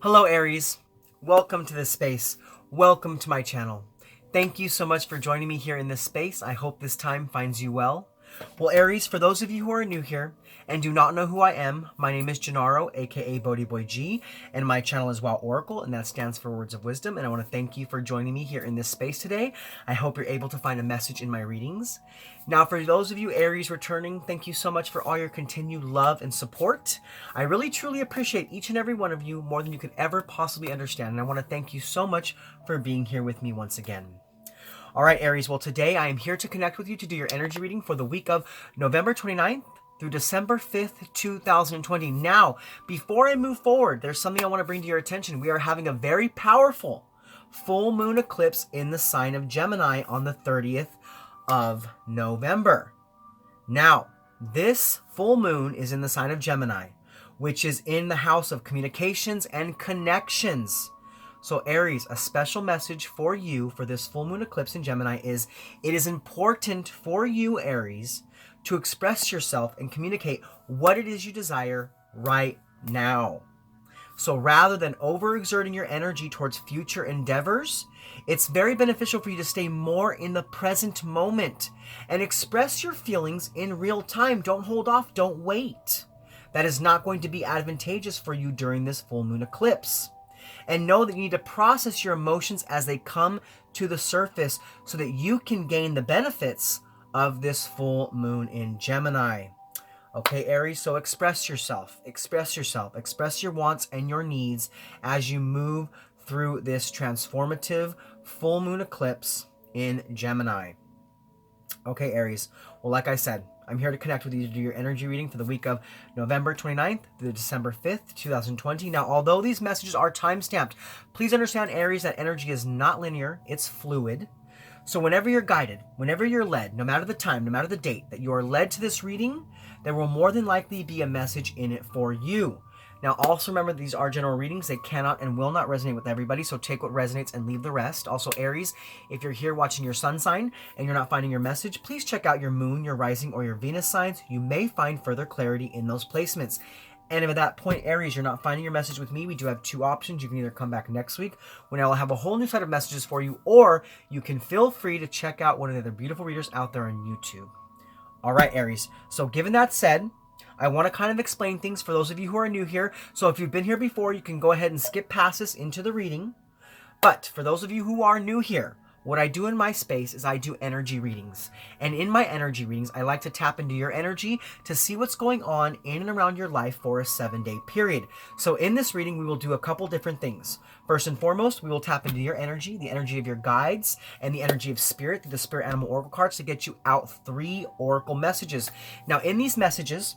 Hello Aries, welcome to this space, welcome to my channel. Thank you so much for joining me here in this space. I hope this time finds you well. Well Aries, for those of you who are new here and do not know who I am, my name is Gennaro, aka BhodiBoy G, and my channel is Wow Oracle, and that stands for Words of Wisdom, and I want to thank you for joining me here in this space today. I hope you're able to find a message in my readings. Now, for those of you Aries returning, thank you so much for all your continued love and support. I really truly appreciate each and every one of you more than you could ever possibly understand, and I want to thank you so much for being here with me once again. All right, Aries, well, today I am here to connect with you to do your energy reading for the week of November 29th through December 5th, 2020. Now, before I move forward, there's something I want to bring to your attention. We are having a very powerful full moon eclipse in the sign of Gemini on the 30th of November. Now, this full moon is in the sign of Gemini, which is in the house of communications and connections. So Aries, a special message for you for this full moon eclipse in Gemini is, it is important for you, Aries, to express yourself and communicate what it is you desire right now. So rather than overexerting your energy towards future endeavors, it's very beneficial for you to stay more in the present moment and express your feelings in real time. Don't hold off, don't wait. That is not going to be advantageous for you during this full moon eclipse. And know that you need to process your emotions as they come to the surface so that you can gain the benefits of this full moon in Gemini. Okay, Aries, so express yourself, express your wants and your needs as you move through this transformative full moon eclipse in Gemini. Okay, Aries, well, like I said, I'm here to connect with you to do your energy reading for the week of November 29th through December 5th, 2020. Now, although these messages are time-stamped, please understand, Aries, that energy is not linear, it's fluid. So whenever you're guided, whenever you're led, no matter the time, no matter the date that you are led to this reading, there will more than likely be a message in it for you. Now, also remember, these are general readings. They cannot and will not resonate with everybody, so take what resonates and leave the rest. Also, Aries, if you're here watching your sun sign and you're not finding your message, please check out your moon, your rising, or your Venus signs. You may find further clarity in those placements. And if at that point, Aries, you're not finding your message with me, we do have two options. You can either come back next week when I will have a whole new set of messages for you, or you can feel free to check out one of the other beautiful readers out there on YouTube. All right, Aries. So given that said, I want to kind of explain things for those of you who are new here. So if you've been here before, you can go ahead and skip past this into the reading. But for those of you who are new here, what I do in my space is I do energy readings. And in my energy readings, I like to tap into your energy to see what's going on in and around your life for a 7-day period. So in this reading, we will do a couple different things. First and foremost, we will tap into your energy, the energy of your guides, and the energy of spirit, the spirit animal oracle cards, to get you out 3 oracle messages. Now in these messages,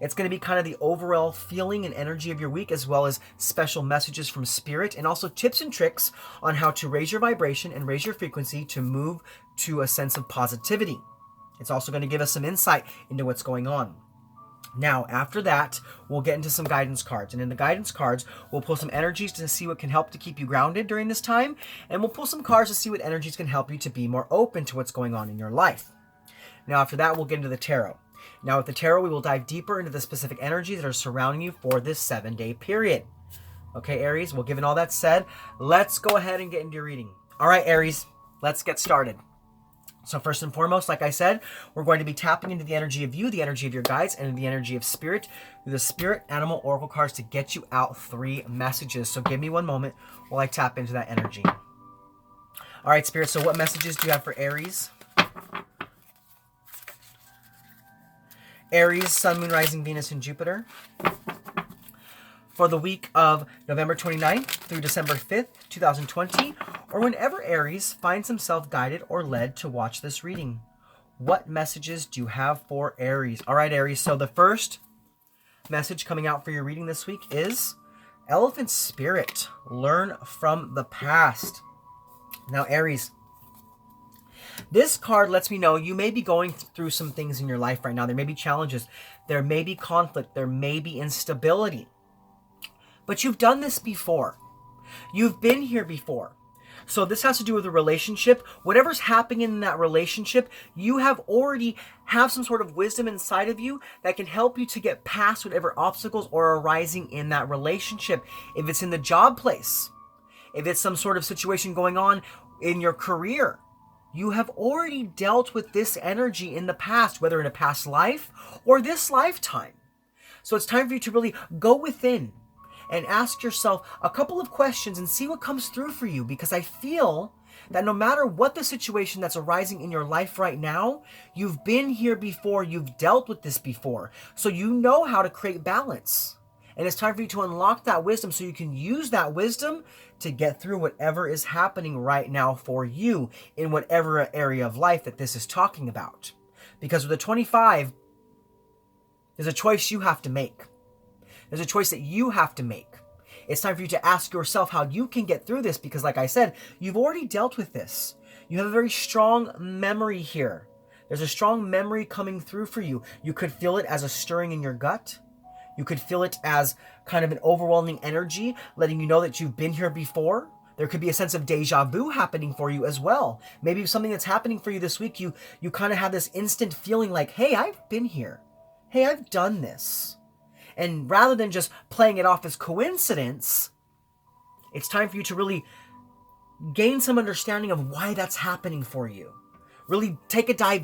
it's going to be kind of the overall feeling and energy of your week, as well as special messages from spirit, and also tips and tricks on how to raise your vibration and raise your frequency to move to a sense of positivity. It's also going to give us some insight into what's going on. Now, after that, we'll get into some guidance cards. And in the guidance cards, we'll pull some energies to see what can help to keep you grounded during this time. And we'll pull some cards to see what energies can help you to be more open to what's going on in your life. Now, after that, we'll get into the tarot. Now with the tarot, we will dive deeper into the specific energies that are surrounding you for this 7-day period. Okay, Aries, well, given all that said, let's go ahead and get into your reading. All right, Aries, let's get started. So first and foremost, like I said, we're going to be tapping into the energy of you, the energy of your guides, and the energy of spirit through the spirit animal oracle cards to get you out 3 messages. So give me one moment while I tap into that energy. All right, Spirit, so what messages do you have for Aries? Aries, Sun, Moon, Rising, Venus, and Jupiter. For the week of November 29th through December 5th, 2020, or whenever Aries finds himself guided or led to watch this reading. What messages do you have for Aries? All right, Aries, so the first message coming out for your reading this week is Elephant Spirit, learn from the past. Now, Aries, this card lets me know you may be going through some things in your life right now. There may be challenges. There may be conflict. There may be instability. But you've done this before. You've been here before. So this has to do with a relationship. Whatever's happening in that relationship, you already have some sort of wisdom inside of you that can help you to get past whatever obstacles are arising in that relationship. If it's in the job place, if it's some sort of situation going on in your career, you have already dealt with this energy in the past, whether in a past life or this lifetime. So it's time for you to really go within and ask yourself a couple of questions and see what comes through for you, because I feel that no matter what the situation that's arising in your life right now, you've been here before, you've dealt with this before, so you know how to create balance. And it's time for you to unlock that wisdom so you can use that wisdom to get through whatever is happening right now for you in whatever area of life that this is talking about. Because with the 25, there's a choice you have to make. There's a choice that you have to make. It's time for you to ask yourself how you can get through this, because like I said, you've already dealt with this. You have a very strong memory here. There's a strong memory coming through for you. You could feel it as a stirring in your gut. You could feel it as kind of an overwhelming energy, letting you know that you've been here before. There could be a sense of deja vu happening for you as well. Maybe something that's happening for you this week, you kind of have this instant feeling like, hey, I've been here. Hey, I've done this. And rather than just playing it off as coincidence, it's time for you to really gain some understanding of why that's happening for you. Really take a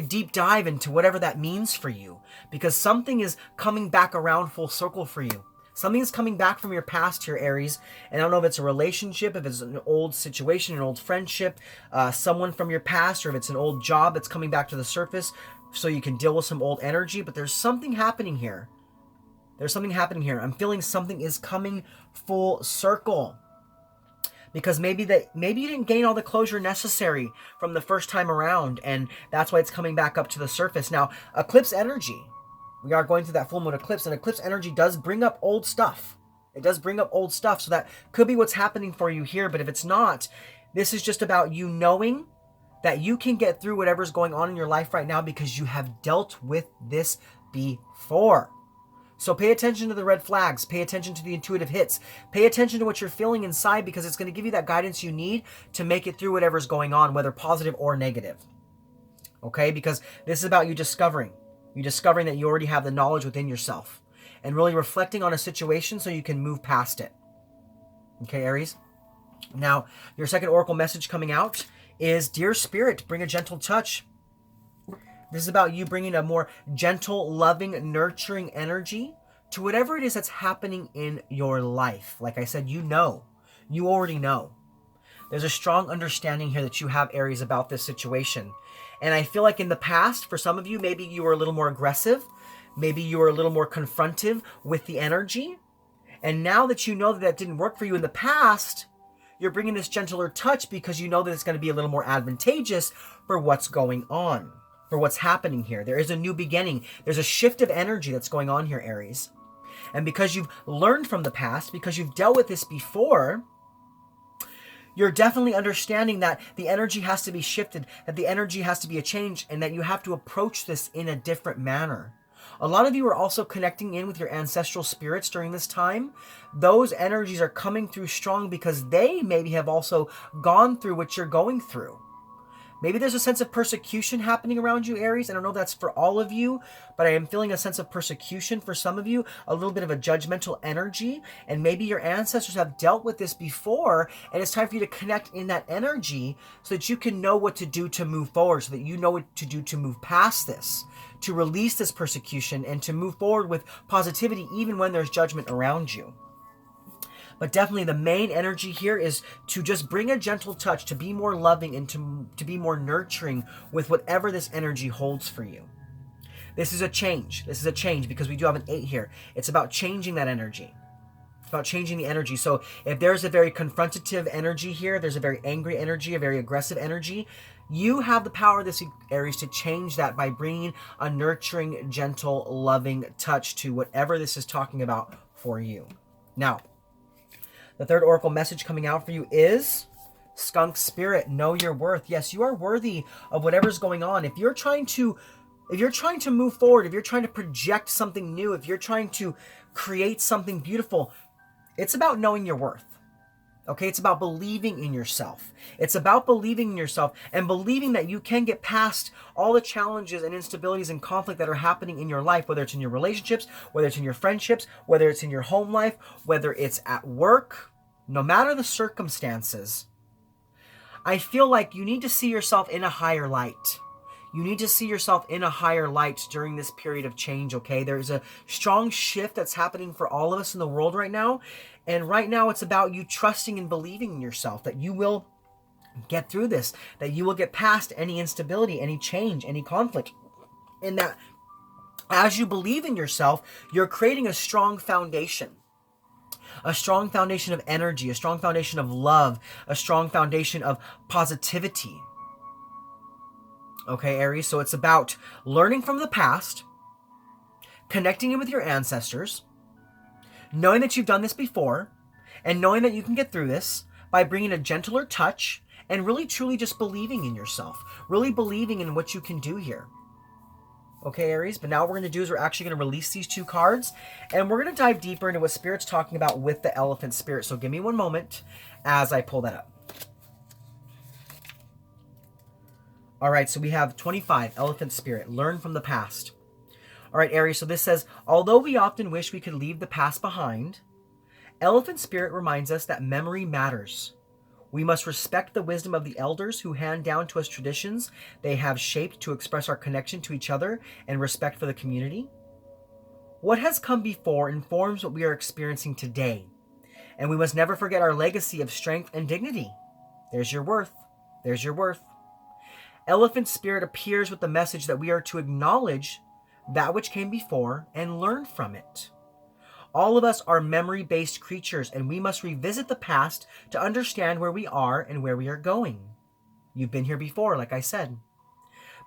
deep dive into whatever that means for you, because something is coming back around full circle for you. Something is coming back from your past here, Aries. And I don't know if it's a relationship, if it's an old situation, an old friendship, someone from your past, or if it's an old job that's coming back to the surface so you can deal with some old energy. But there's something happening here. There's something happening here. I'm feeling something is coming full circle. Because maybe you didn't gain all the closure necessary from the first time around, and that's why it's coming back up to the surface. Now, eclipse energy. We are going through that full moon eclipse, and eclipse energy does bring up old stuff. It does bring up old stuff, so that could be what's happening for you here. But if it's not, this is just about you knowing that you can get through whatever's going on in your life right now because you have dealt with this before. So pay attention to the red flags, pay attention to the intuitive hits, pay attention to what you're feeling inside, because it's going to give you that guidance you need to make it through whatever's going on, whether positive or negative. Okay? Because this is about you discovering that you already have the knowledge within yourself and really reflecting on a situation so you can move past it. Okay, Aries? Now, your second oracle message coming out is, Dear Spirit, bring a gentle touch. This is about you bringing a more gentle, loving, nurturing energy to whatever it is that's happening in your life. Like I said, you already know. There's a strong understanding here that you have, Aries, about this situation. And I feel like in the past, for some of you, maybe you were a little more aggressive. Maybe you were a little more confrontive with the energy. And now that you know that that didn't work for you in the past, you're bringing this gentler touch because you know that it's going to be a little more advantageous for what's going on. For what's happening here. There is a new beginning. There's a shift of energy that's going on here, Aries. And because you've learned from the past, because you've dealt with this before, you're definitely understanding that the energy has to be shifted, that the energy has to be a change, and that you have to approach this in a different manner. A lot of you are also connecting in with your ancestral spirits during this time. Those energies are coming through strong because they maybe have also gone through what you're going through. Maybe there's a sense of persecution happening around you, Aries. I don't know if that's for all of you, but I am feeling a sense of persecution for some of you, a little bit of a judgmental energy, and maybe your ancestors have dealt with this before, and it's time for you to connect in that energy so that you can know what to do to move forward, so that you know what to do to move past this, to release this persecution, and to move forward with positivity even when there's judgment around you. But definitely the main energy here is to just bring a gentle touch, to be more loving and to be more nurturing with whatever this energy holds for you. This is a change. This is a change because we do have an 8 here. It's about changing that energy. It's about changing the energy. So if there's a very confrontative energy here, there's a very angry energy, a very aggressive energy, you have the power, this Aries, to change that by bringing a nurturing, gentle, loving touch to whatever this is talking about for you. Now, the third oracle message coming out for you is Skunk Spirit, know your worth. Yes, you are worthy of whatever's going on. If you're trying to move forward, if you're trying to project something new, if you're trying to create something beautiful, it's about knowing your worth. Okay, it's about believing in yourself. It's about believing in yourself and believing that you can get past all the challenges and instabilities and conflict that are happening in your life, whether it's in your relationships, whether it's in your friendships, whether it's in your home life, whether it's at work, no matter the circumstances. I feel like you need to see yourself in a higher light. You need to see yourself in a higher light during this period of change, okay? There's a strong shift that's happening for all of us in the world right now. And right now it's about you trusting and believing in yourself that you will get through this, that you will get past any instability, any change, any conflict. And that as you believe in yourself, you're creating a strong foundation. A strong foundation of energy, a strong foundation of love, a strong foundation of positivity. Okay, Aries, so it's about learning from the past, connecting in with your ancestors, knowing that you've done this before, and knowing that you can get through this by bringing a gentler touch and really truly just believing in yourself, really believing in what you can do here. Okay, Aries, but now what we're going to do is we're actually going to release these two cards, and we're going to dive deeper into what Spirit's talking about with the Elephant Spirit. So give me one moment as I pull that up. All right, so we have 25, Elephant Spirit, learn from the past. All right, Aries, so this says, although we often wish we could leave the past behind, Elephant Spirit reminds us that memory matters. We must respect the wisdom of the elders who hand down to us traditions they have shaped to express our connection to each other and respect for the community. What has come before informs what we are experiencing today, and we must never forget our legacy of strength and dignity. There's your worth. There's your worth. Elephant Spirit appears with the message that we are to acknowledge that which came before and learn from it. All of us are memory-based creatures, and we must revisit the past to understand where we are and where we are going. You've been here before, like I said.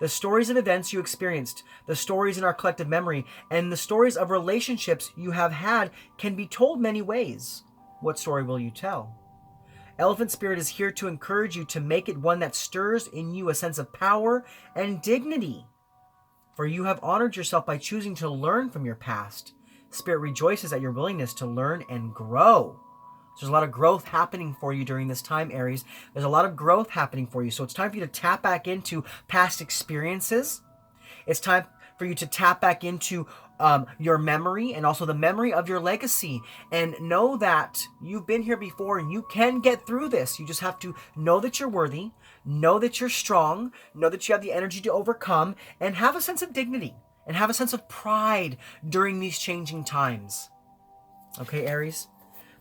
The stories of events you experienced, the stories in our collective memory, and the stories of relationships you have had can be told many ways. What story will you tell? Elephant Spirit is here to encourage you to make it one that stirs in you a sense of power and dignity. For you have honored yourself by choosing to learn from your past. Spirit rejoices at your willingness to learn and grow. So there's a lot of growth happening for you during this time, Aries. There's a lot of growth happening for you. So it's time for you to tap back into past experiences. It's time for you to tap back into your memory and also the memory of your legacy, and know that you've been here before and you can get through this. You just have to know that you're worthy, know that you're strong, know that you have the energy to overcome, and have a sense of dignity and have a sense of pride during these changing times. Okay, Aries?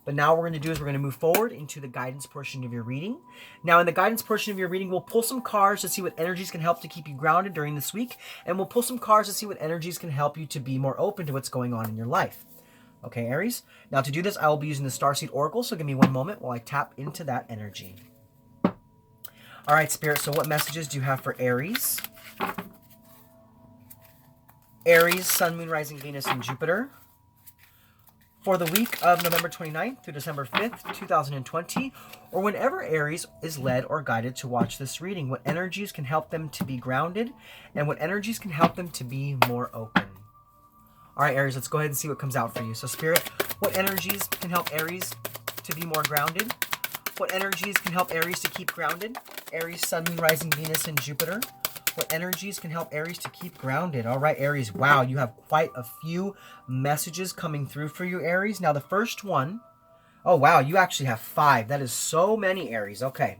But now what we're going to do is we're going to move forward into the guidance portion of your reading. Now in the guidance portion of your reading, we'll pull some cards to see what energies can help to keep you grounded during this week. And we'll pull some cards to see what energies can help you to be more open to what's going on in your life. Okay, Aries? Now to do this, I will be using the Starseed Oracle. So give me one moment while I tap into that energy. All right, Spirit. So what messages do you have for Aries? Aries, Sun, Moon, Rising, Venus, and Jupiter. For the week of November 29th through December 5th, 2020, or whenever Aries is led or guided to watch this reading, what energies can help them to be grounded and what energies can help them to be more open. All right, Aries, let's go ahead and see what comes out for you. So, Spirit, what energies can help Aries to be more grounded? What energies can help Aries to keep grounded? Aries, Sun, Moon, Rising, Venus, and Jupiter. What energies can help Aries to keep grounded? All right, Aries. Wow, you have quite a few messages coming through for you, Aries. Now, the first one, oh, wow, you actually have 5. That is so many, Aries. Okay,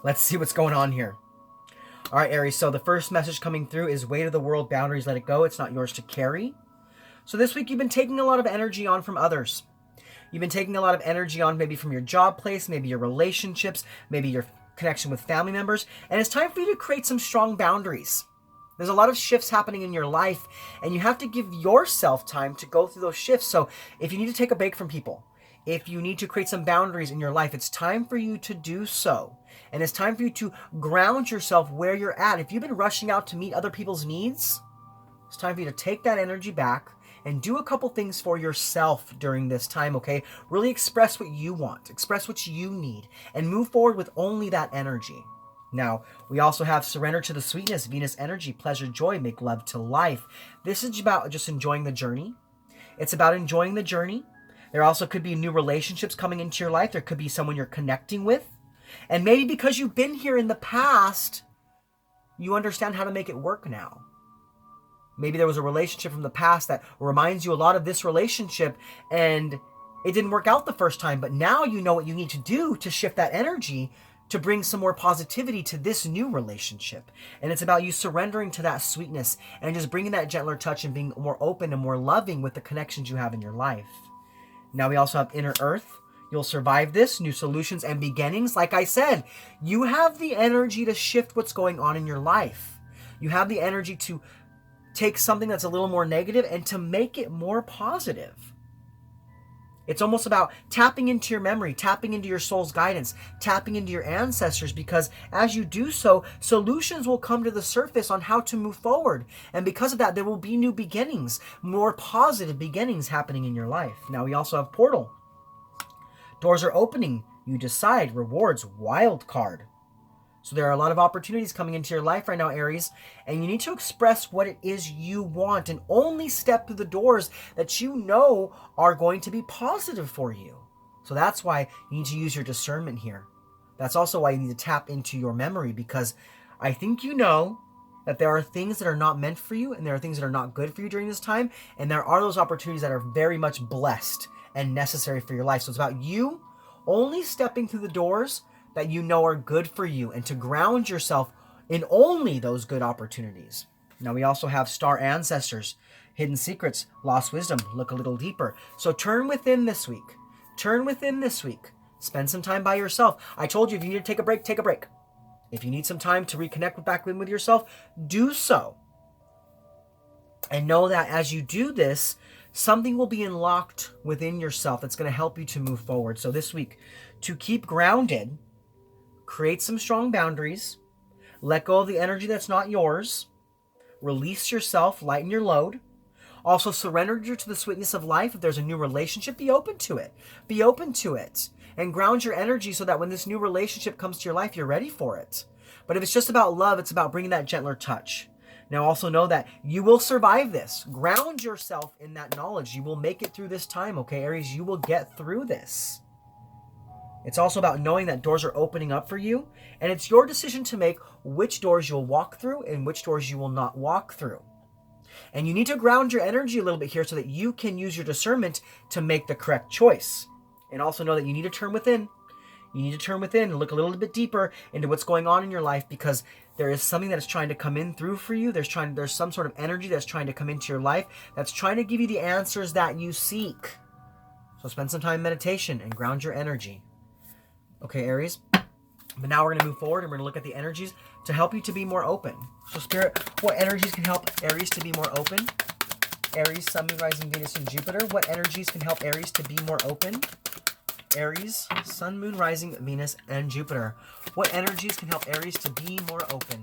let's see what's going on here. All right, Aries. So the first message coming through is weight of the world, boundaries, let it go. It's not yours to carry. So this week, you've been taking a lot of energy on from others. You've been taking a lot of energy on maybe from your job place, maybe your relationships, maybe your connection with family members, and it's time for you to create some strong boundaries. There's a lot of shifts happening in your life, and you have to give yourself time to go through those shifts. So if you need to take a break from people, if you need to create some boundaries in your life, it's time for you to do so. And it's time for you to ground yourself where you're at. If you've been rushing out to meet other people's needs, it's time for you to take that energy back and do a couple things for yourself during this time, okay? Really express what you want, express what you need, and move forward with only that energy. Now, we also have surrender to the sweetness, Venus energy, pleasure, joy, make love to life. This is about just enjoying the journey. It's about enjoying the journey. There also could be new relationships coming into your life. There could be someone you're connecting with. And maybe because you've been here in the past, you understand how to make it work now. Maybe there was a relationship from the past that reminds you a lot of this relationship, and it didn't work out the first time, but now you know what you need to do to shift that energy to bring some more positivity to this new relationship. And it's about you surrendering to that sweetness and just bringing that gentler touch and being more open and more loving with the connections you have in your life. Now we also have inner earth. You'll survive this, new solutions and beginnings. Like I said, you have the energy to shift what's going on in your life. You have the energy to take something that's a little more negative and to make it more positive. It's almost about tapping into your memory, tapping into your soul's guidance, tapping into your ancestors, because as you do so, solutions will come to the surface on how to move forward. And because of that, there will be new beginnings, more positive beginnings happening in your life. Now we also have portal. Doors are opening. You decide. Rewards. Wild card. So there are a lot of opportunities coming into your life right now, Aries, and you need to express what it is you want and only step through the doors that you know are going to be positive for you. So that's why you need to use your discernment here. That's also why you need to tap into your memory, because I think you know that there are things that are not meant for you and there are things that are not good for you during this time, and there are those opportunities that are very much blessed and necessary for your life. So it's about you only stepping through the doors that you know are good for you and to ground yourself in only those good opportunities. Now we also have star ancestors, hidden secrets, lost wisdom, look a little deeper. So turn within this week. Turn within this week. Spend some time by yourself. I told you if you need to take a break, take a break. If you need some time to reconnect back with yourself, do so. And know that as you do this, something will be unlocked within yourself that's going to help you to move forward. So this week, to keep grounded, create some strong boundaries, let go of the energy that's not yours, release yourself, lighten your load. Also surrender to the sweetness of life. If there's a new relationship, be open to it. Be open to it. And ground your energy so that when this new relationship comes to your life, you're ready for it. But if it's just about love, it's about bringing that gentler touch. Now also know that you will survive this. Ground yourself in that knowledge. You will make it through this time, okay, Aries? You will get through this. It's also about knowing that doors are opening up for you, and it's your decision to make which doors you'll walk through and which doors you will not walk through. And you need to ground your energy a little bit here so that you can use your discernment to make the correct choice. And also know that you need to turn within. You need to turn within and look a little bit deeper into what's going on in your life, because there is something that is trying to come in through for you. There's some sort of energy that's trying to come into your life that's trying to give you the answers that you seek. So spend some time in meditation and ground your energy. Okay, Aries? But now we're going to move forward and we're going to look at the energies to help you to be more open. So Spirit, what energies can help Aries to be more open? Aries, Sun, Moon, Rising, Venus, and Jupiter. What energies can help Aries to be more open? Aries, Sun, Moon, Rising, Venus, and Jupiter. What energies can help Aries to be more open?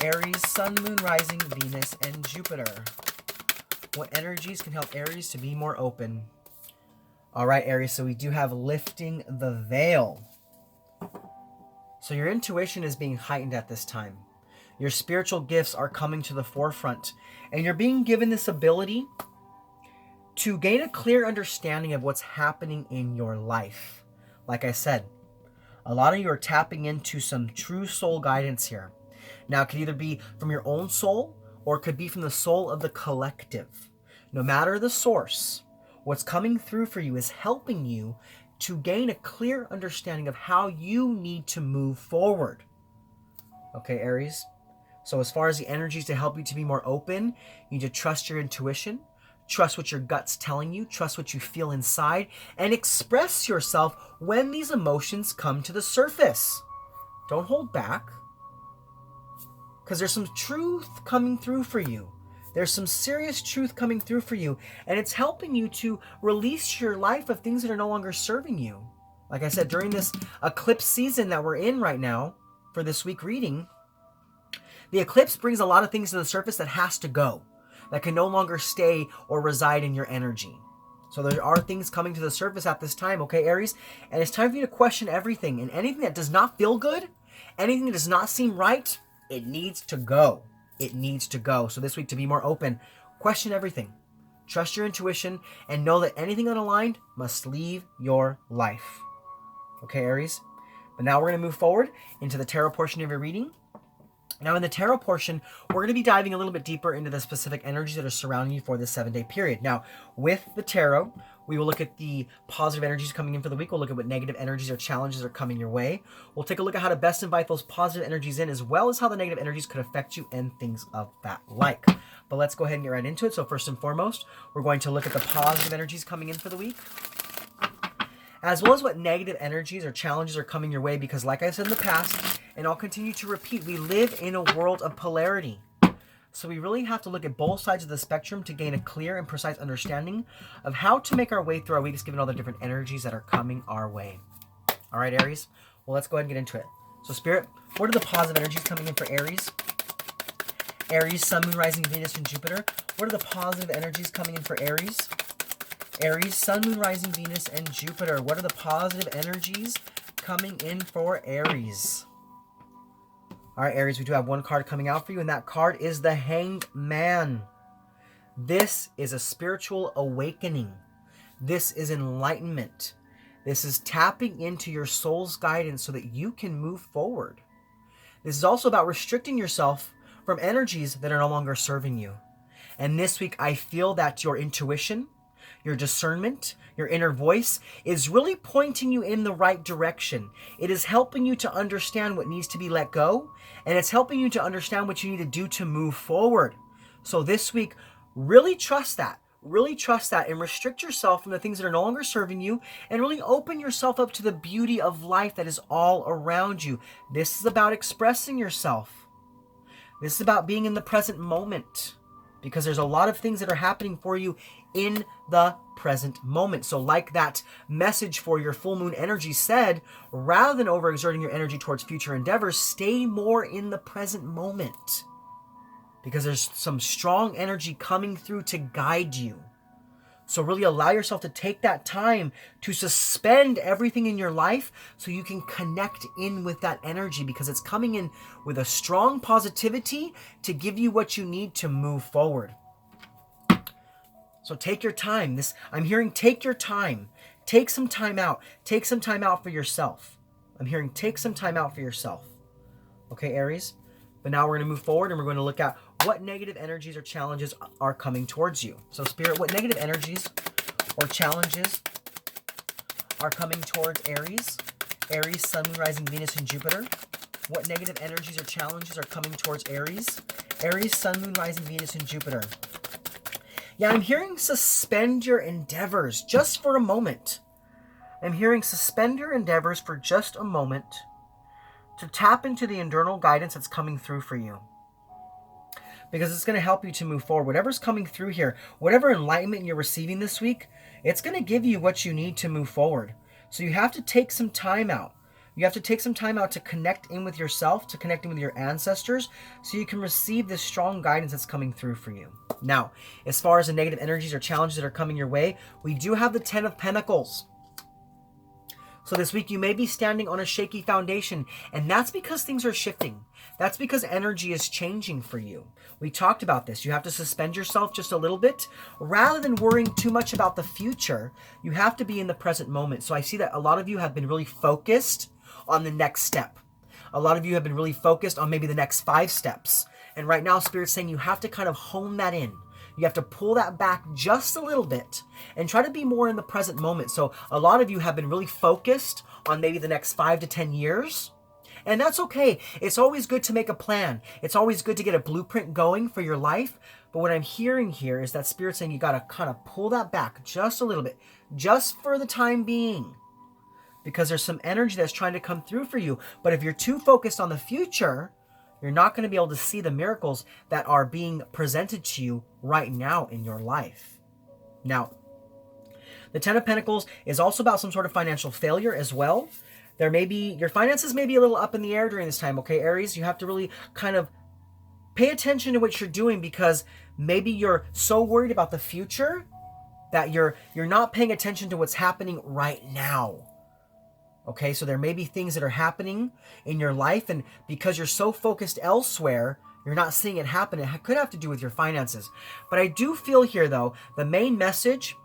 Aries, Sun, Moon, Rising, Venus, and Jupiter. What energies can help Aries to be more open? All right, Aries, so we do have lifting the veil. So your intuition is being heightened at this time. Your spiritual gifts are coming to the forefront, and you're being given this ability to gain a clear understanding of what's happening in your life. Like I said, a lot of you are tapping into some true soul guidance here. Now, it could either be from your own soul or it could be from the soul of the collective. No matter the source, what's coming through for you is helping you to gain a clear understanding of how you need to move forward. Okay, Aries? So as far as the energies to help you to be more open, you need to trust your intuition, trust what your gut's telling you, trust what you feel inside, and express yourself when these emotions come to the surface. Don't hold back, because there's some truth coming through for you. There's some serious truth coming through for you, and it's helping you to release your life of things that are no longer serving you. Like I said, during this eclipse season that we're in right now, for this week reading, the eclipse brings a lot of things to the surface that has to go, that can no longer stay or reside in your energy. So there are things coming to the surface at this time, okay, Aries? And it's time for you to question everything, and anything that does not feel good, anything that does not seem right, it needs to go. It needs to go. So this week, to be more open, question everything. trust your intuition, and know that anything unaligned must leave your life. Okay, Aries? But now we're going to move forward into the tarot portion of your reading. Now in the tarot portion, we're going to be diving a little bit deeper into the specific energies that are surrounding you for this 7-day period. Now, with the tarot, we will look at the positive energies coming in for the week. We'll look at what negative energies or challenges are coming your way. We'll take a look at how to best invite those positive energies in, as well as how the negative energies could affect you and things of that like. But let's go ahead and get right into it. So first and foremost, we're going to look at the positive energies coming in for the week, as well as what negative energies or challenges are coming your way, because like I said in the past, and I'll continue to repeat, we live in a world of polarity. So we really have to look at both sides of the spectrum to gain a clear and precise understanding of how to make our way through our weeks, given all the different energies that are coming our way. All right, Aries? Well, let's go ahead and get into it. So Spirit, what are the positive energies coming in for Aries? Aries, Sun, Moon, Rising, Venus, and Jupiter. What are the positive energies coming in for Aries? Aries, Sun, Moon, Rising, Venus, and Jupiter. What are the positive energies coming in for Aries? All right, Aries, we do have one card coming out for you, and that card is the Hanged Man. This is a spiritual awakening. This is enlightenment. This is tapping into your soul's guidance so that you can move forward. This is also about restricting yourself from energies that are no longer serving you. And this week, I feel that your intuition, your discernment, your inner voice is really pointing you in the right direction. It is helping you to understand what needs to be let go, and it's helping you to understand what you need to do to move forward. So this week, really trust that. Really trust that and restrict yourself from the things that are no longer serving you, and really open yourself up to the beauty of life that is all around you. This is about expressing yourself. This is about being in the present moment, because there's a lot of things that are happening for you in the present moment. So like that message for your full moon energy said, rather than overexerting your energy towards future endeavors, stay more in the present moment, because there's some strong energy coming through to guide you. So really allow yourself to take that time to suspend everything in your life so you can connect in with that energy, because it's coming in with a strong positivity to give you what you need to move forward. So take your time. I'm hearing take your time. Take some time out. Take some time out for yourself. I'm hearing take some time out for yourself. Okay, Aries? But now we're going to move forward and we're going to look at what negative energies or challenges are coming towards you. So Spirit, what negative energies or challenges are coming towards Aries? Aries, Sun, Moon, Rising, Venus, and Jupiter. What negative energies or challenges are coming towards Aries? Aries, Sun, Moon, Rising, Venus, and Jupiter. Yeah, I'm hearing suspend your endeavors just for a moment. I'm hearing suspend your endeavors for just a moment to tap into the internal guidance that's coming through for you, because it's going to help you to move forward. Whatever's coming through here, whatever enlightenment you're receiving this week, it's going to give you what you need to move forward. So you have to take some time out. You have to take some time out to connect in with yourself, to connect in with your ancestors, so you can receive this strong guidance that's coming through for you. Now, as far as the negative energies or challenges that are coming your way, we do have the 10 of Pentacles. So this week you may be standing on a shaky foundation, and that's because things are shifting. That's because energy is changing for you. We talked about this. You have to suspend yourself just a little bit. Rather than worrying too much about the future, you have to be in the present moment. So I see that a lot of you have been really focused on the next step. A lot of you have been really focused on maybe the next 5 steps. And right now, Spirit's saying you have to kind of hone that in. You have to pull that back just a little bit and try to be more in the present moment. So a lot of you have been really focused on maybe the next 5 to 10 years. And that's okay. It's always good to make a plan. It's always good to get a blueprint going for your life. But what I'm hearing here is that Spirit's saying you got to kind of pull that back just a little bit, just for the time being, because there's some energy that's trying to come through for you. But if you're too focused on the future, you're not going to be able to see the miracles that are being presented to you right now in your life. Now, the 10 of Pentacles is also about some sort of financial failure as well. There may be, your finances may be a little up in the air during this time, okay, Aries? You have to really kind of pay attention to what you're doing, because maybe you're so worried about the future that you're not paying attention to what's happening right now. Okay, so there may be things that are happening in your life, and because you're so focused elsewhere, You're not seeing it happen. It could have to do with your finances. But I do feel here, though, the main message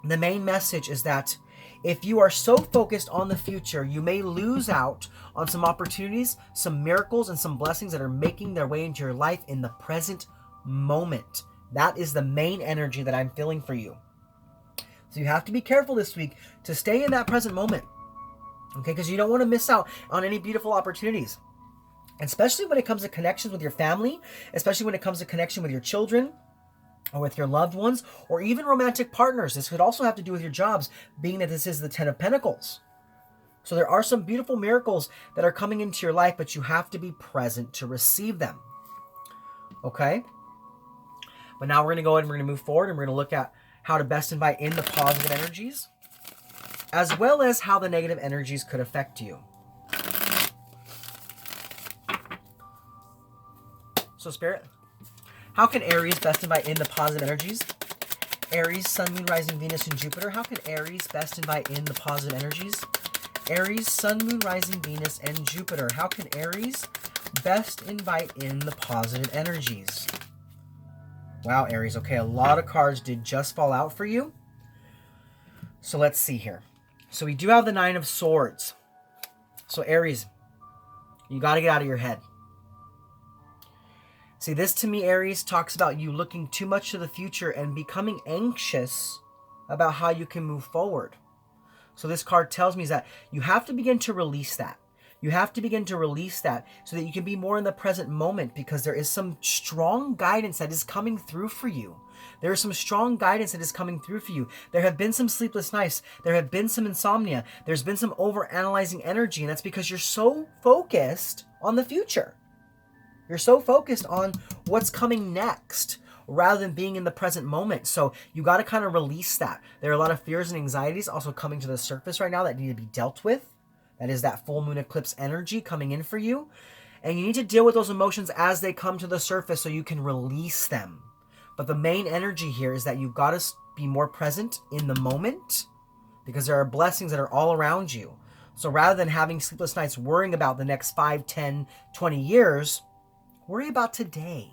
is that if you are so focused on the future, you may lose out on some opportunities, some miracles, and some blessings that are making their way into your life in the present moment. That is the main energy that I'm feeling for you. So you have to be careful this week to stay in that present moment, okay? Because you don't want to miss out on any beautiful opportunities, especially when it comes to connections with your family, especially when it comes to connection with your children, or with your loved ones, or even romantic partners. This could also have to do with your jobs, being that this is the 10 of Pentacles. So there are some beautiful miracles that are coming into your life, but you have to be present to receive them. Okay? But now we're going to go ahead and we're going to move forward, and we're going to look at how to best invite in the positive energies, as well as how the negative energies could affect you. So Spirit, how can Aries best invite in the positive energies? Aries, Sun, Moon, Rising, Venus, and Jupiter. How can Aries best invite in the positive energies? Aries, Sun, Moon, Rising, Venus, and Jupiter. How can Aries best invite in the positive energies? Wow, Aries. Okay, a lot of cards did just fall out for you. So let's see here. So we do have the 9 of Swords. So Aries, you got to get out of your head. See, this to me, Aries, talks about you looking too much to the future and becoming anxious about how you can move forward. So this card tells me is that you have to begin to release that. You have to begin to release that so that you can be more in the present moment, because there is some strong guidance that is coming through for you. There is some strong guidance that is coming through for you. There have been some sleepless nights. There have been some insomnia. There's been some overanalyzing energy, and that's because you're so focused on the future. You're so focused on what's coming next rather than being in the present moment. So you got to kind of release that. There are a lot of fears and anxieties also coming to the surface right now that need to be dealt with. That is that full moon eclipse energy coming in for you. And you need to deal with those emotions as they come to the surface so you can release them. But the main energy here is that you've got to be more present in the moment, because there are blessings that are all around you. So rather than having sleepless nights worrying about the next 5, 10, 20 years, worry about today.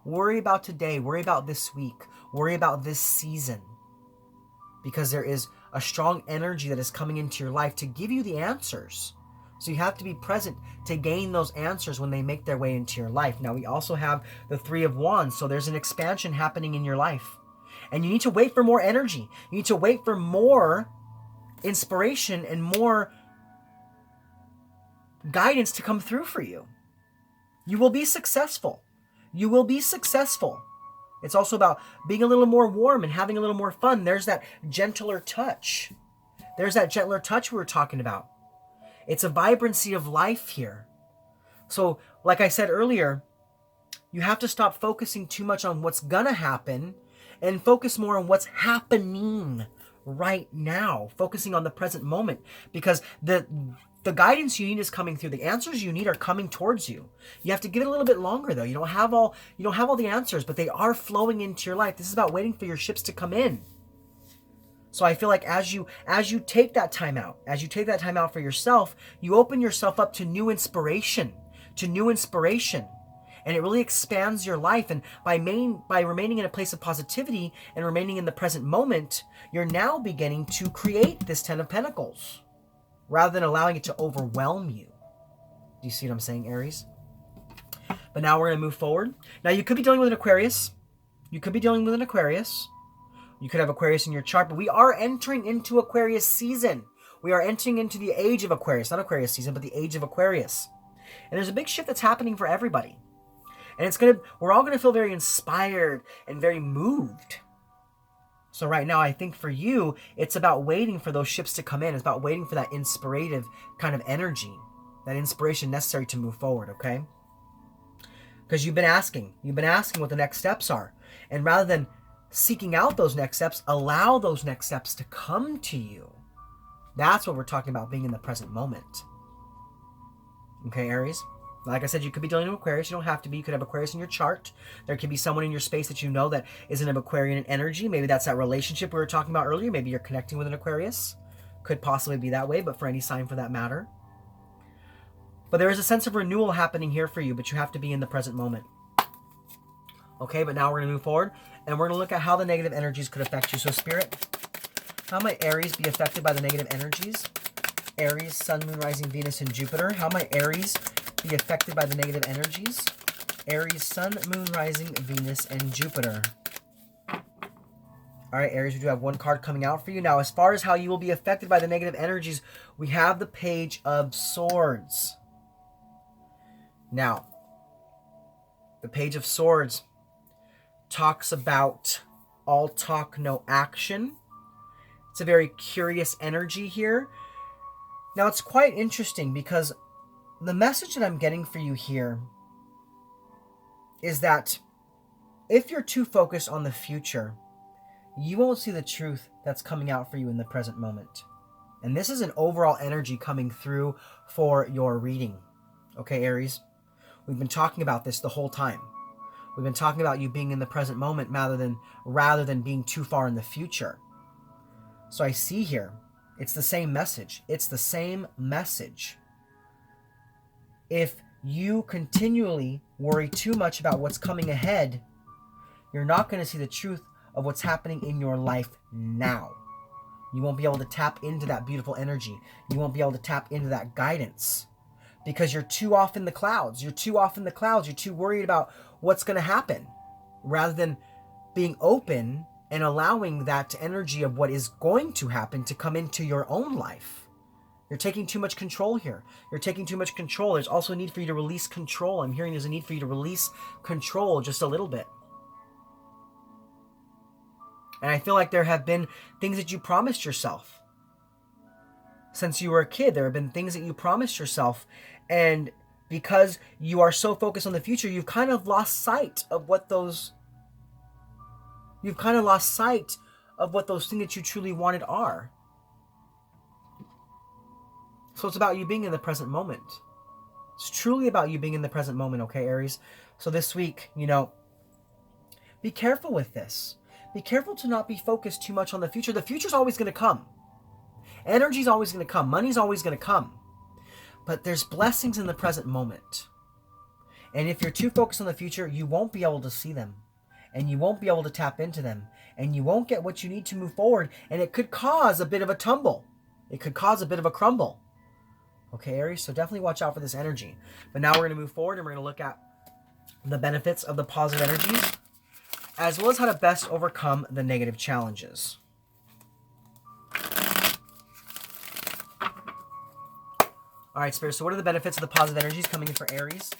Worry about today. Worry about this week. Worry about this season. Because there is a strong energy that is coming into your life to give you the answers. So you have to be present to gain those answers when they make their way into your life. Now we also have the 3 of Wands. So there's an expansion happening in your life. And you need to wait for more energy. You need to wait for more inspiration and more guidance to come through for you. You will be successful. You will be successful. It's also about being a little more warm and having a little more fun. There's that gentler touch. There's that gentler touch we were talking about. It's a vibrancy of life here. So, like I said earlier, you have to stop focusing too much on what's gonna happen and focus more on what's happening right now. Focusing on the present moment, because the guidance you need is coming through. The answers you need are coming towards you. You have to give it a little bit longer, though. You don't have all the answers, but they are flowing into your life. This is about waiting for your ships to come in. So I feel like as you take that time out, for yourself, you open yourself up to new inspiration, and it really expands your life. And by remaining in a place of positivity and remaining in the present moment, you're now beginning to create this 10 of Pentacles, rather than allowing it to overwhelm you. Do you see what I'm saying, Aries? But now we're going to move forward. Now you could be dealing with an Aquarius. You could have Aquarius in your chart, but we are entering into Aquarius season. We are entering into the age of Aquarius. Not Aquarius season, but the age of Aquarius. And there's a big shift that's happening for everybody. And we're all going to feel very inspired and very moved. So right now, I think for you, it's about waiting for those ships to come in. It's about waiting for that inspirative kind of energy, that inspiration necessary to move forward, okay? Because you've been asking what the next steps are. And rather than seeking out those next steps, allow those next steps to come to you. That's what we're talking about, being in the present moment. Okay, Aries? Like I said, you could be dealing with Aquarius. You don't have to be. You could have Aquarius in your chart. There could be someone in your space that you know that is an Aquarian energy. Maybe that's that relationship we were talking about earlier. Maybe you're connecting with an Aquarius. Could possibly be that way, but for any sign for that matter. But there is a sense of renewal happening here for you, but you have to be in the present moment. Okay, but now we're going to move forward, and we're going to look at how the negative energies could affect you. So Spirit, how might Aries be affected by the negative energies? Aries, Sun, Moon, Rising, Venus, and Jupiter. How might Aries be affected by the negative energies? Aries, Sun, Moon, Rising, Venus, and Jupiter. All right, Aries, we do have one card coming out for you. Now, as far as how you will be affected by the negative energies, we have the Page of Swords. Now, the Page of Swords talks about all talk, no action. It's a very curious energy here. Now, it's quite interesting because the message that I'm getting for you here is that if you're too focused on the future, you won't see the truth that's coming out for you in the present moment. And this is an overall energy coming through for your reading. Okay, Aries? We've been talking about this the whole time. We've been talking about you being in the present moment rather than being too far in the future. So I see here, it's the same message. It's the same message. If you continually worry too much about what's coming ahead, you're not going to see the truth of what's happening in your life now. You won't be able to tap into that beautiful energy. You won't be able to tap into that guidance because you're too off in the clouds. You're too off in the clouds. You're too worried about what's going to happen rather than being open and allowing that energy of what is going to happen to come into your own life. You're taking too much control here. You're taking too much control. There's also a need for you to release control. I'm hearing there's a need for you to release control just a little bit. And I feel like there have been things that you promised yourself. Since you were a kid, there have been things that you promised yourself. And because you are so focused on the future, you've kind of lost sight of what those... You've kind of lost sight of what those things that you truly wanted are. So it's about you being in the present moment. It's truly about you being in the present moment, okay, Aries? So this week, be careful with this. Be careful to not be focused too much on the future. The future's always going to come. Energy's always going to come. Money's always going to come. But there's blessings in the present moment. And if you're too focused on the future, you won't be able to see them. And you won't be able to tap into them. And you won't get what you need to move forward. And it could cause a bit of a tumble. It could cause a bit of a crumble. Okay, Aries? So definitely watch out for this energy. But now we're going to move forward and we're going to look at the benefits of the positive energies, as well as how to best overcome the negative challenges. All right, Spirit, so what are the benefits of the positive energies coming in for Aries?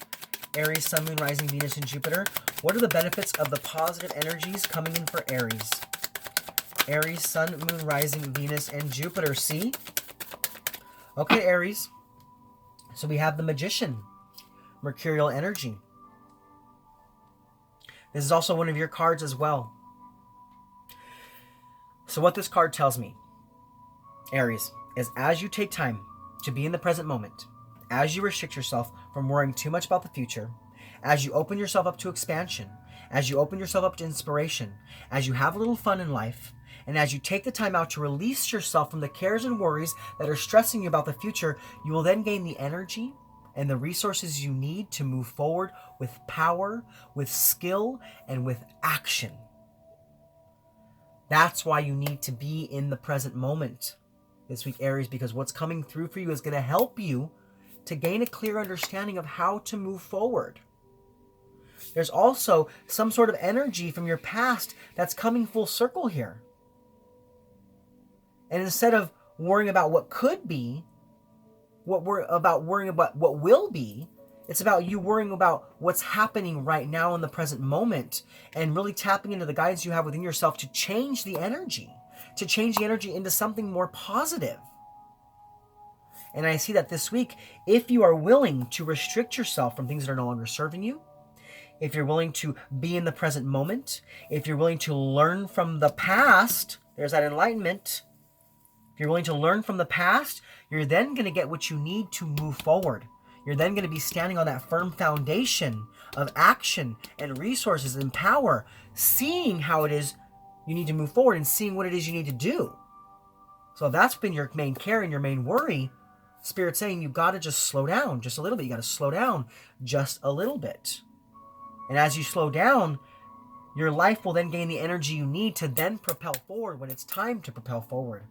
Aries, Sun, Moon, Rising, Venus, and Jupiter. What are the benefits of the positive energies coming in for Aries? Aries, Sun, Moon, Rising, Venus, and Jupiter. See? Okay, Aries. So we have the Magician, Mercurial energy. This is also one of your cards as well. So what this card tells me, Aries, is as you take time to be in the present moment, as you restrict yourself from worrying too much about the future, as you open yourself up to expansion, as you open yourself up to inspiration, as you have a little fun in life, and as you take the time out to release yourself from the cares and worries that are stressing you about the future, you will then gain the energy and the resources you need to move forward with power, with skill, and with action. That's why you need to be in the present moment this week, Aries, because what's coming through for you is going to help you to gain a clear understanding of how to move forward. There's also some sort of energy from your past that's coming full circle here. And instead of worrying about what could be, worrying about what will be, it's about you worrying about what's happening right now in the present moment and really tapping into the guidance you have within yourself to change the energy, into something more positive. And I see that this week, if you are willing to restrict yourself from things that are no longer serving you, if you're willing to be in the present moment, if you're willing to learn from the past, there's that enlightenment. If you're willing to learn from the past, you're then going to get what you need to move forward. You're then going to be standing on that firm foundation of action and resources and power, seeing how it is you need to move forward and seeing what it is you need to do. So if that's been your main care and your main worry, Spirit's saying you got to just slow down just a little bit. You got to slow down just a little bit. And as you slow down, your life will then gain the energy you need to then propel forward when it's time to propel forward.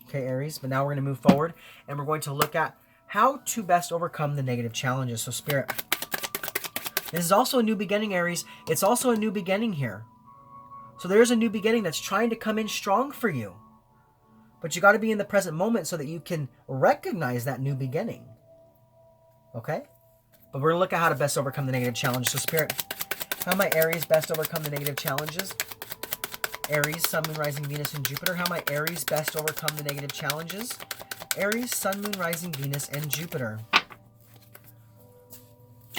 Okay, Aries, but now we're going to move forward and we're going to look at how to best overcome the negative challenges. So Spirit, this is also a new beginning, Aries. It's also a new beginning here. So there's a new beginning that's trying to come in strong for you. But you got to be in the present moment so that you can recognize that new beginning. Okay? But we're going to look at how to best overcome the negative challenges. So Spirit, how might Aries best overcome the negative challenges? Aries, Sun, Moon, Rising, Venus, and Jupiter. How might Aries best overcome the negative challenges? Aries, Sun, Moon, Rising, Venus, and Jupiter.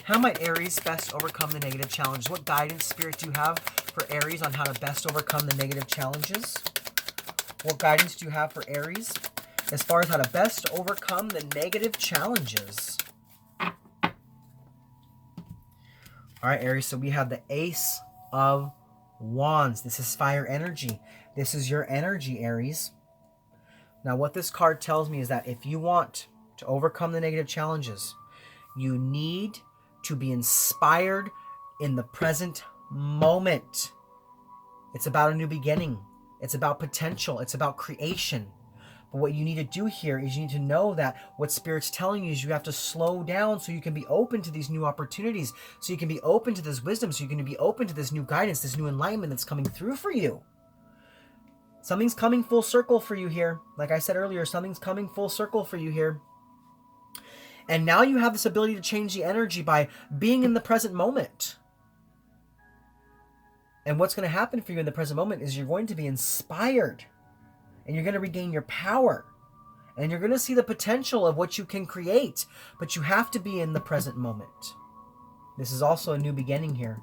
How might Aries best overcome the negative challenges? What guidance, Spirit, do you have for Aries on how to best overcome the negative challenges? What guidance do you have for Aries as far as how to best overcome the negative challenges? All right, Aries, so we have the Ace of Wands. This is fire energy. This is your energy, Aries. Now, what this card tells me is that if you want to overcome the negative challenges, you need to be inspired in the present moment. It's about a new beginning. It's about potential. It's about creation. But what you need to do here is you need to know that what Spirit's telling you is you have to slow down so you can be open to these new opportunities, so you can be open to this wisdom, so you can be open to this new guidance, this new enlightenment that's coming through for you. Something's coming full circle for you here. Like I said earlier, something's coming full circle for you here. And now you have this ability to change the energy by being in the present moment. And what's going to happen for you in the present moment is you're going to be inspired. And you're going to regain your power. And you're going to see the potential of what you can create. But you have to be in the present moment. This is also a new beginning here.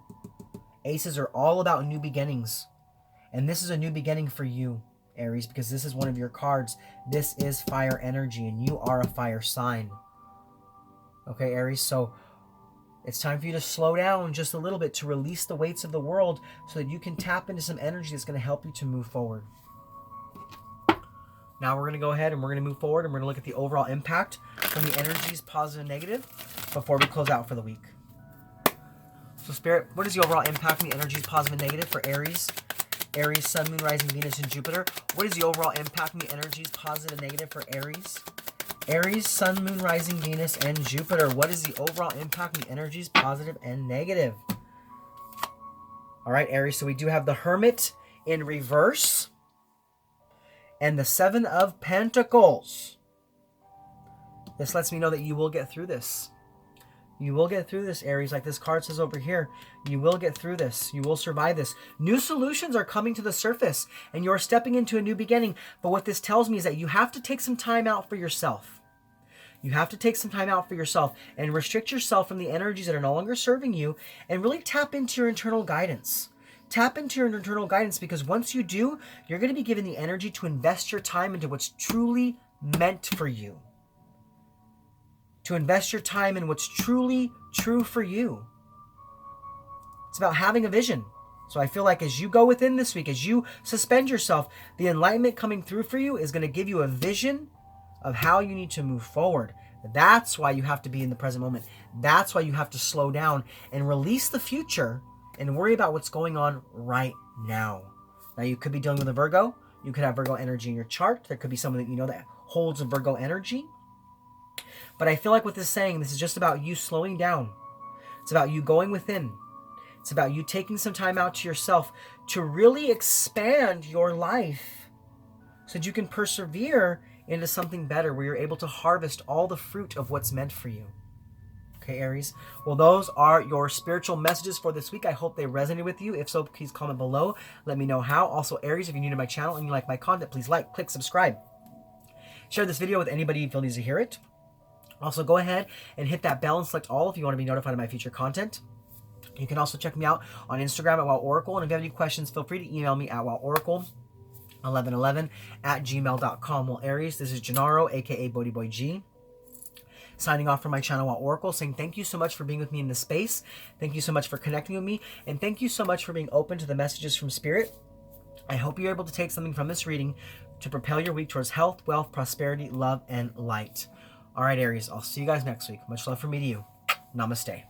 Aces are all about new beginnings. And this is a new beginning for you, Aries, because this is one of your cards. This is fire energy, and you are a fire sign. Okay, Aries, so it's time for you to slow down just a little bit to release the weights of the world so that you can tap into some energy that's going to help you to move forward. Now we're going to go ahead and we're going to move forward and we're going to look at the overall impact from the energies, positive and negative, before we close out for the week. So Spirit, what is the overall impact from the energies, positive and negative for Aries? Aries, Sun, Moon, Rising, Venus, and Jupiter. What is the overall impact from the energies, positive and negative for Aries? Aries, Sun, Moon, Rising, Venus, and Jupiter. What is the overall impact from the energies, positive and negative? All right, Aries, so we do have the Hermit in reverse and the Seven of Pentacles. This lets me know that you will get through this. You will get through this, Aries. Like this card says over here, you will get through this. You will survive this. New solutions are coming to the surface, and you're stepping into a new beginning. But what this tells me is that you have to take some time out for yourself. You have to take some time out for yourself and restrict yourself from the energies that are no longer serving you and really tap into your internal guidance. Tap into your internal guidance, because once you do, you're going to be given the energy to invest your time into what's truly meant for you. To invest your time in what's truly true for you. It's about having a vision. So I feel like as you go within this week, as you suspend yourself, the enlightenment coming through for you is going to give you a vision of how you need to move forward. That's why you have to be in the present moment. That's why you have to slow down and release the future and worry about what's going on right now. Now, you could be dealing with a Virgo. You could have Virgo energy in your chart. There could be someone that you know that holds a Virgo energy. But I feel like what this is saying, this is just about you slowing down. It's about you going within. It's about you taking some time out to yourself to really expand your life so that you can persevere into something better where you're able to harvest all the fruit of what's meant for you. Okay, Aries? Well, those are your spiritual messages for this week. I hope they resonated with you. If so, please comment below. Let me know how. Also, Aries, if you're new to my channel and you like my content, please like, click, subscribe. Share this video with anybody you feel needs to hear it. Also, go ahead and hit that bell and select all if you want to be notified of my future content. You can also check me out on Instagram at WowOracle. And if you have any questions, feel free to email me at WowOracle1111@gmail.com. Well, Aries, this is Gennaro, aka BhodiBoy G, signing off from my channel WowOracle, saying thank you so much for being with me in this space. Thank you so much for connecting with me. And thank you so much for being open to the messages from Spirit. I hope you're able to take something from this reading to propel your week towards health, wealth, prosperity, love, and light. All right, Aries, I'll see you guys next week. Much love from me to you. Namaste.